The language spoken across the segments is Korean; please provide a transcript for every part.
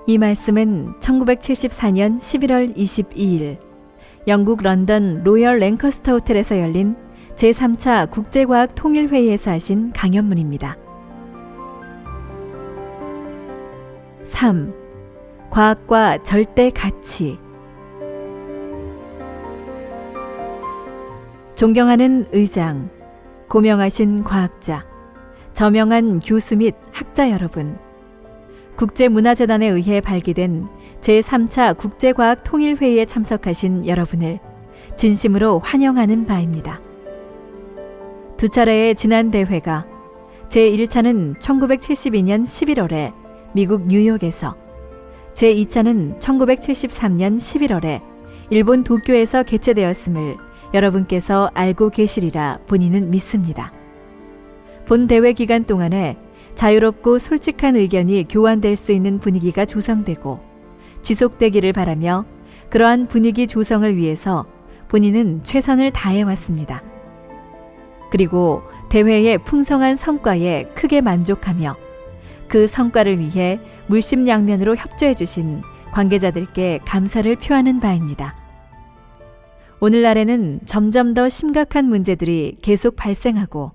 이 말씀은 1974년 11월 22일 영국 런던 로열 랭커스터 호텔에서 열린 제3차 국제과학 통일회의에서 하신 강연문입니다. 3. 과학과 절대 가치. 존경하는 의장, 고명하신 과학자, 저명한 교수 및 학자 여러분, 국제문화재단에 의해 발기된 제3차 국제과학 통일회의에 참석하신 여러분을 진심으로 환영하는 바입니다. 두 차례의 지난 대회가 제1차는 1972년 11월에 미국 뉴욕에서, 제2차는 1973년 11월에 일본 도쿄에서 개최되었음을 여러분께서 알고 계시리라 본인은 믿습니다. 본 대회 기간 동안에 자유롭고 솔직한 의견이 교환될 수 있는 분위기가 조성되고 지속되기를 바라며 그러한 분위기 조성을 위해서 본인은 최선을 다해왔습니다. 그리고 대회의 풍성한 성과에 크게 만족하며 그 성과를 위해 물심양면으로 협조해 주신 관계자들께 감사를 표하는 바입니다. 오늘날에는 점점 더 심각한 문제들이 계속 발생하고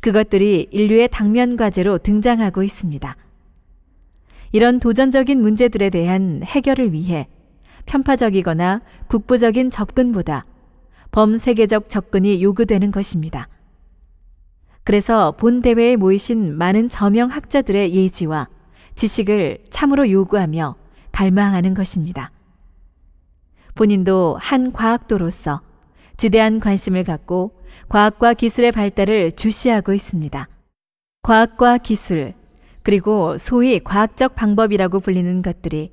그것들이 인류의 당면 과제로 등장하고 있습니다. 이런 도전적인 문제들에 대한 해결을 위해 편파적이거나 국부적인 접근보다 범세계적 접근이 요구되는 것입니다. 그래서 본 대회에 모이신 많은 저명 학자들의 예지와 지식을 참으로 요구하며 갈망하는 것입니다. 본인도 한 과학도로서 지대한 관심을 갖고 과학과 기술의 발달을 주시하고 있습니다. 과학과 기술, 그리고 소위 과학적 방법이라고 불리는 것들이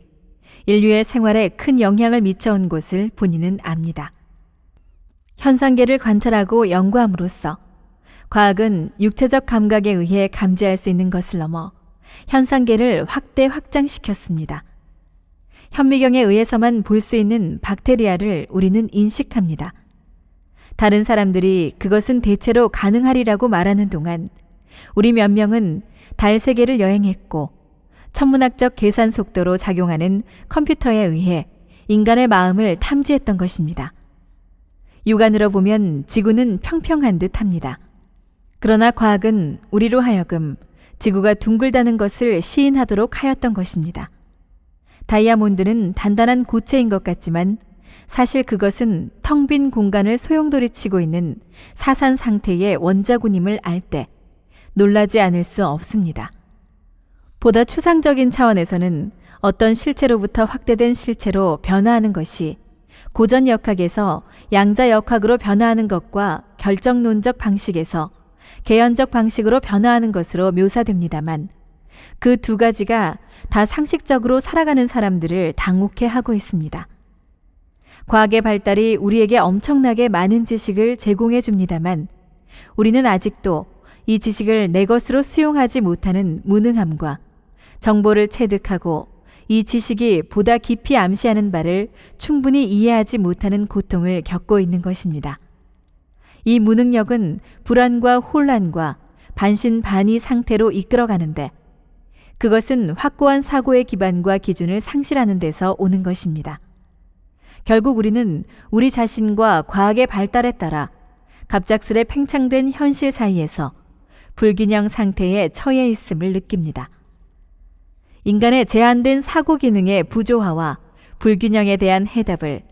인류의 생활에 큰 영향을 미쳐온 것을 본인은 압니다. 현상계를 관찰하고 연구함으로써 과학은 육체적 감각에 의해 감지할 수 있는 것을 넘어 현상계를 확장시켰습니다. 현미경에 의해서만 볼 수 있는 박테리아를 우리는 인식합니다. 다른 사람들이 그것은 대체로 가능하리라고 말하는 동안 우리 몇 명은 달 세계를 여행했고 천문학적 계산 속도로 작용하는 컴퓨터에 의해 인간의 마음을 탐지했던 것입니다. 육안으로 보면 지구는 평평한 듯 합니다. 그러나 과학은 우리로 하여금 지구가 둥글다는 것을 시인하도록 하였던 것입니다. 다이아몬드는 단단한 고체인 것 같지만 사실 그것은 텅 빈 공간을 소용돌이치고 있는 사산 상태의 원자군임을 알 때 놀라지 않을 수 없습니다. 보다 추상적인 차원에서는 어떤 실체로부터 확대된 실체로 변화하는 것이 고전 역학에서 양자 역학으로 변화하는 것과 결정론적 방식에서 개연적 방식으로 변화하는 것으로 묘사됩니다만 그 두 가지가 다 상식적으로 살아가는 사람들을 당혹해 하고 있습니다. 과학의 발달이 우리에게 엄청나게 많은 지식을 제공해 줍니다만 우리는 아직도 이 지식을 내 것으로 수용하지 못하는 무능함과 정보를 체득하고 이 지식이 보다 깊이 암시하는 바를 충분히 이해하지 못하는 고통을 겪고 있는 것입니다. 이 무능력은 불안과 혼란과 반신반의 상태로 이끌어가는데 그것은 확고한 사고의 기반과 기준을 상실하는 데서 오는 것입니다. 결국 우리는 우리 자신과 과학의 발달에 따라 갑작스레 팽창된 현실 사이에서 불균형 상태에 처해 있음을 느낍니다. 인간의 제한된 사고 기능의 부조화와 불균형에 대한 해답을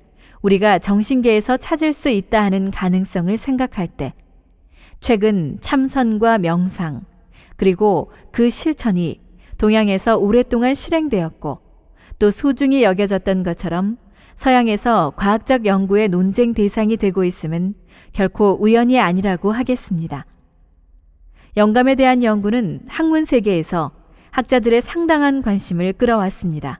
우리가 정신계에서 찾을 수 있다 하는 가능성을 생각할 때 최근 참선과 명상 그리고 그 실천이 동양에서 오랫동안 실행되었고 또 소중히 여겨졌던 것처럼 서양에서 과학적 연구의 논쟁 대상이 되고 있음은 결코 우연이 아니라고 하겠습니다. 영감에 대한 연구는 학문 세계에서 학자들의 상당한 관심을 끌어왔습니다.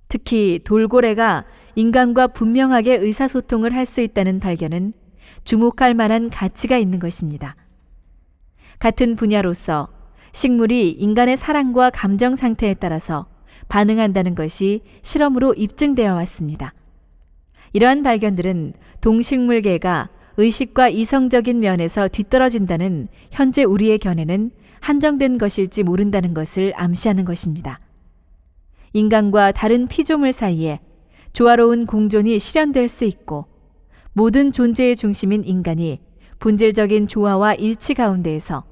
특히 돌고래가 인간과 분명하게 의사소통을 할 수 있다는 발견은 주목할 만한 가치가 있는 것입니다. 같은 분야로서 식물이 인간의 사랑과 감정 상태에 따라서 반응한다는 것이 실험으로 입증되어 왔습니다. 이러한 발견들은 동식물계가 의식과 이성적인 면에서 뒤떨어진다는 현재 우리의 견해는 한정된 것일지 모른다는 것을 암시하는 것입니다. 인간과 다른 피조물 사이에 조화로운 공존이 실현될 수 있고 모든 존재의 중심인 인간이 본질적인 조화와 일치 가운데에서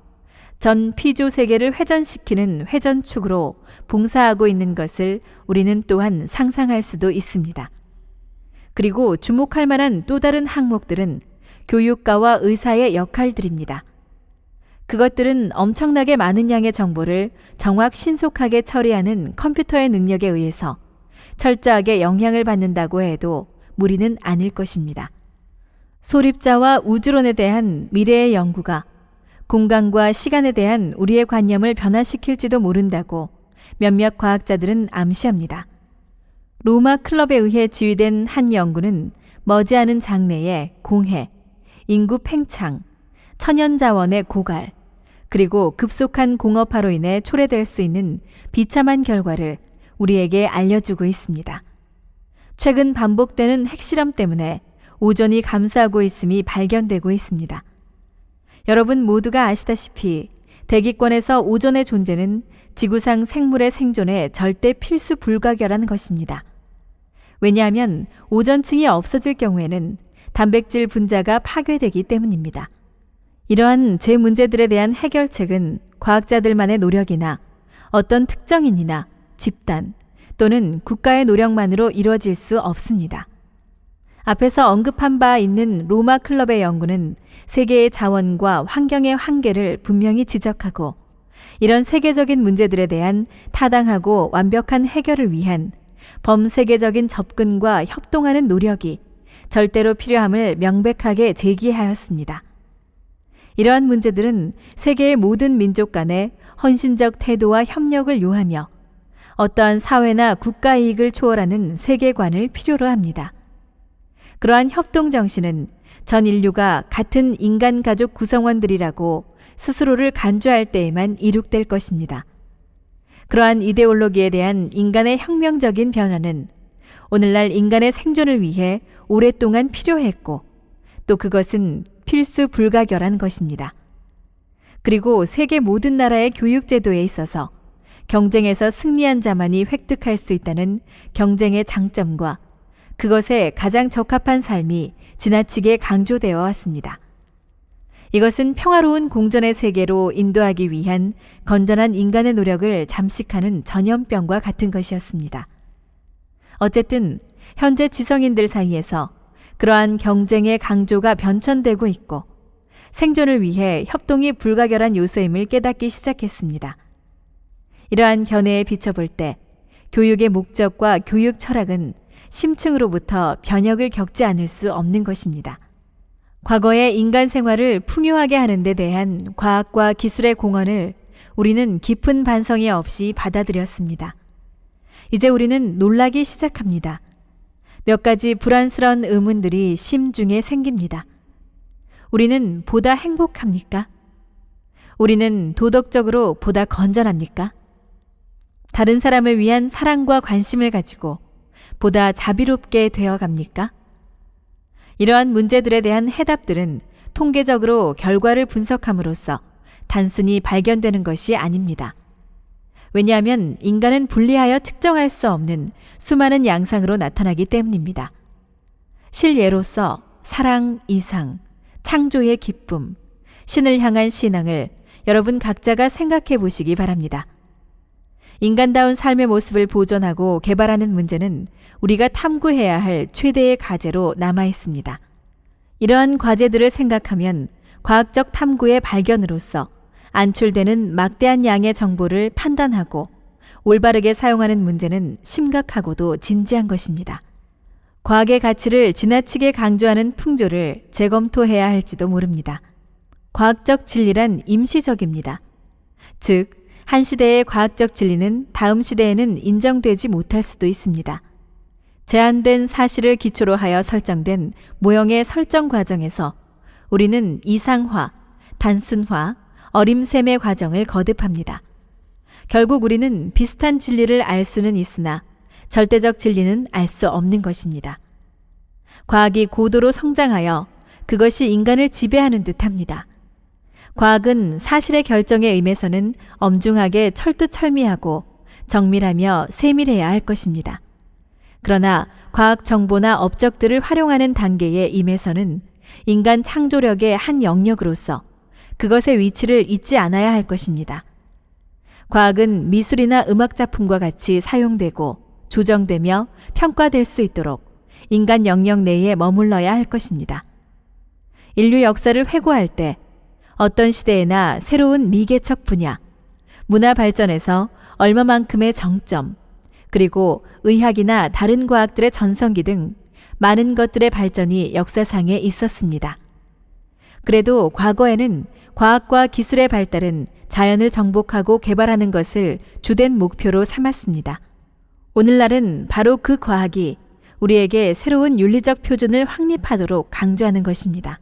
전 피조 세계를 회전시키는 회전축으로 봉사하고 있는 것을 우리는 또한 상상할 수도 있습니다. 그리고 주목할 만한 또 다른 항목들은 교육가와 의사의 역할들입니다. 그것들은 엄청나게 많은 양의 정보를 정확 신속하게 처리하는 컴퓨터의 능력에 의해서 철저하게 영향을 받는다고 해도 무리는 아닐 것입니다. 소립자와 우주론에 대한 미래의 연구가 공간과 시간에 대한 우리의 관념을 변화시킬지도 모른다고 몇몇 과학자들은 암시합니다. 로마 클럽에 의해 지휘된 한 연구는 머지않은 장래에 공해, 인구 팽창, 천연자원의 고갈, 그리고 급속한 공업화로 인해 초래될 수 있는 비참한 결과를 우리에게 알려주고 있습니다. 최근 반복되는 핵실험 때문에 오존이 감소하고 있음이 발견되고 있습니다. 여러분 모두가 아시다시피 대기권에서 오존의 존재는 지구상 생물의 생존에 절대 필수 불가결한 것입니다. 왜냐하면 오존층이 없어질 경우에는 단백질 분자가 파괴되기 때문입니다. 이러한 제 문제들에 대한 해결책은 과학자들만의 노력이나 어떤 특정인이나 집단 또는 국가의 노력만으로 이루어질 수 없습니다. 앞에서 언급한 바 있는 로마 클럽의 연구는 세계의 자원과 환경의 한계를 분명히 지적하고 이런 세계적인 문제들에 대한 타당하고 완벽한 해결을 위한 범세계적인 접근과 협동하는 노력이 절대로 필요함을 명백하게 제기하였습니다. 이러한 문제들은 세계의 모든 민족 간의 헌신적 태도와 협력을 요하며 어떠한 사회나 국가 이익을 초월하는 세계관을 필요로 합니다. 그러한 협동 정신은 전 인류가 같은 인간 가족 구성원들이라고 스스로를 간주할 때에만 이룩될 것입니다. 그러한 이데올로기에 대한 인간의 혁명적인 변화는 오늘날 인간의 생존을 위해 오랫동안 필요했고 또 그것은 필수 불가결한 것입니다. 그리고 세계 모든 나라의 교육 제도에 있어서 경쟁에서 승리한 자만이 획득할 수 있다는 경쟁의 장점과 그것에 가장 적합한 삶이 지나치게 강조되어 왔습니다. 이것은 평화로운 공존의 세계로 인도하기 위한 건전한 인간의 노력을 잠식하는 전염병과 같은 것이었습니다. 어쨌든 현재 지성인들 사이에서 그러한 경쟁의 강조가 변천되고 있고 생존을 위해 협동이 불가결한 요소임을 깨닫기 시작했습니다. 이러한 견해에 비춰볼 때 교육의 목적과 교육 철학은 심층으로부터 변혁을 겪지 않을 수 없는 것입니다. 과거의 인간 생활을 풍요하게 하는 데 대한 과학과 기술의 공헌을 우리는 깊은 반성이 없이 받아들였습니다. 이제 우리는 놀라기 시작합니다. 몇 가지 불안스러운 의문들이 심중에 생깁니다. 우리는 보다 행복합니까? 우리는 도덕적으로 보다 건전합니까? 다른 사람을 위한 사랑과 관심을 가지고 보다 자비롭게 되어갑니까? 이러한 문제들에 대한 해답들은 통계적으로 결과를 분석함으로써 단순히 발견되는 것이 아닙니다. 왜냐하면 인간은 분리하여 측정할 수 없는 수많은 양상으로 나타나기 때문입니다. 실예로서 사랑, 이상, 창조의 기쁨, 신을 향한 신앙을 여러분 각자가 생각해 보시기 바랍니다. 인간다운 삶의 모습을 보존하고 개발하는 문제는 우리가 탐구해야 할 최대의 과제로 남아 있습니다. 이러한 과제들을 생각하면 과학적 탐구의 발견으로서 안출되는 막대한 양의 정보를 판단하고 올바르게 사용하는 문제는 심각하고도 진지한 것입니다. 과학의 가치를 지나치게 강조하는 풍조를 재검토해야 할지도 모릅니다. 과학적 진리란 임시적입니다. 즉, 한 시대의 과학적 진리는 다음 시대에는 인정되지 못할 수도 있습니다. 제한된 사실을 기초로 하여 설정된 모형의 설정 과정에서 우리는 이상화, 단순화, 어림셈의 과정을 거듭합니다. 결국 우리는 비슷한 진리를 알 수는 있으나 절대적 진리는 알 수 없는 것입니다. 과학이 고도로 성장하여 그것이 인간을 지배하는 듯합니다. 과학은 사실의 결정에 임해서는 엄중하게 철두철미하고 정밀하며 세밀해야 할 것입니다. 그러나 과학 정보나 업적들을 활용하는 단계에 임해서는 인간 창조력의 한 영역으로서 그것의 위치를 잊지 않아야 할 것입니다. 과학은 미술이나 음악 작품과 같이 사용되고 조정되며 평가될 수 있도록 인간 영역 내에 머물러야 할 것입니다. 인류 역사를 회고할 때 어떤 시대에나 새로운 미개척 분야, 문화 발전에서 얼마만큼의 정점, 그리고 의학이나 다른 과학들의 전성기 등 많은 것들의 발전이 역사상에 있었습니다. 그래도 과거에는 과학과 기술의 발달은 자연을 정복하고 개발하는 것을 주된 목표로 삼았습니다. 오늘날은 바로 그 과학이 우리에게 새로운 윤리적 표준을 확립하도록 강조하는 것입니다.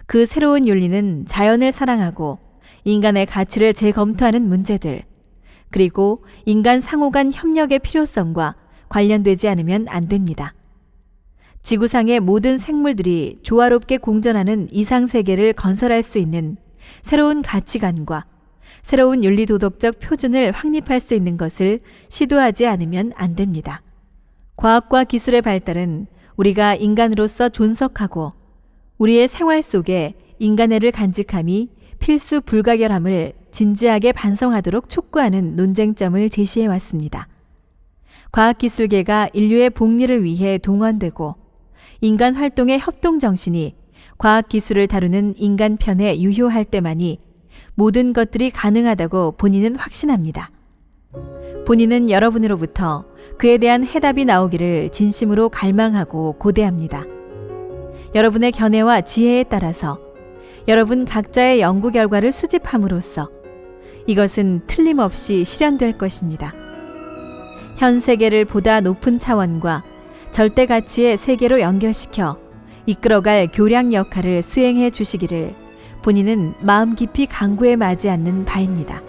그 새로운 윤리는 자연을 사랑하고 인간의 가치를 재검토하는 문제들, 그리고 인간 상호 간 협력의 필요성과 관련되지 않으면 안 됩니다. 지구상의 모든 생물들이 조화롭게 공존하는 이상세계를 건설할 수 있는 새로운 가치관과 새로운 윤리도덕적 표준을 확립할 수 있는 것을 시도하지 않으면 안 됩니다. 과학과 기술의 발달은 우리가 인간으로서 존속하고 우리의 생활 속에 인간애를 간직함이 필수 불가결함을 진지하게 반성하도록 촉구하는 논쟁점을 제시해 왔습니다. 과학기술계가 인류의 복리를 위해 동원되고 인간 활동의 협동정신이 과학기술을 다루는 인간 편에 유효할 때만이 모든 것들이 가능하다고 본인은 확신합니다. 본인은 여러분으로부터 그에 대한 해답이 나오기를 진심으로 갈망하고 고대합니다. 여러분의 견해와 지혜에 따라서 여러분 각자의 연구 결과를 수집함으로써 이것은 틀림없이 실현될 것입니다. 현 세계를 보다 높은 차원과 절대 가치의 세계로 연결시켜 이끌어갈 교량 역할을 수행해 주시기를 본인은 마음 깊이 간구에 마지 않는 바입니다.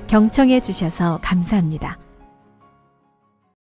경청해 주셔서 감사합니다.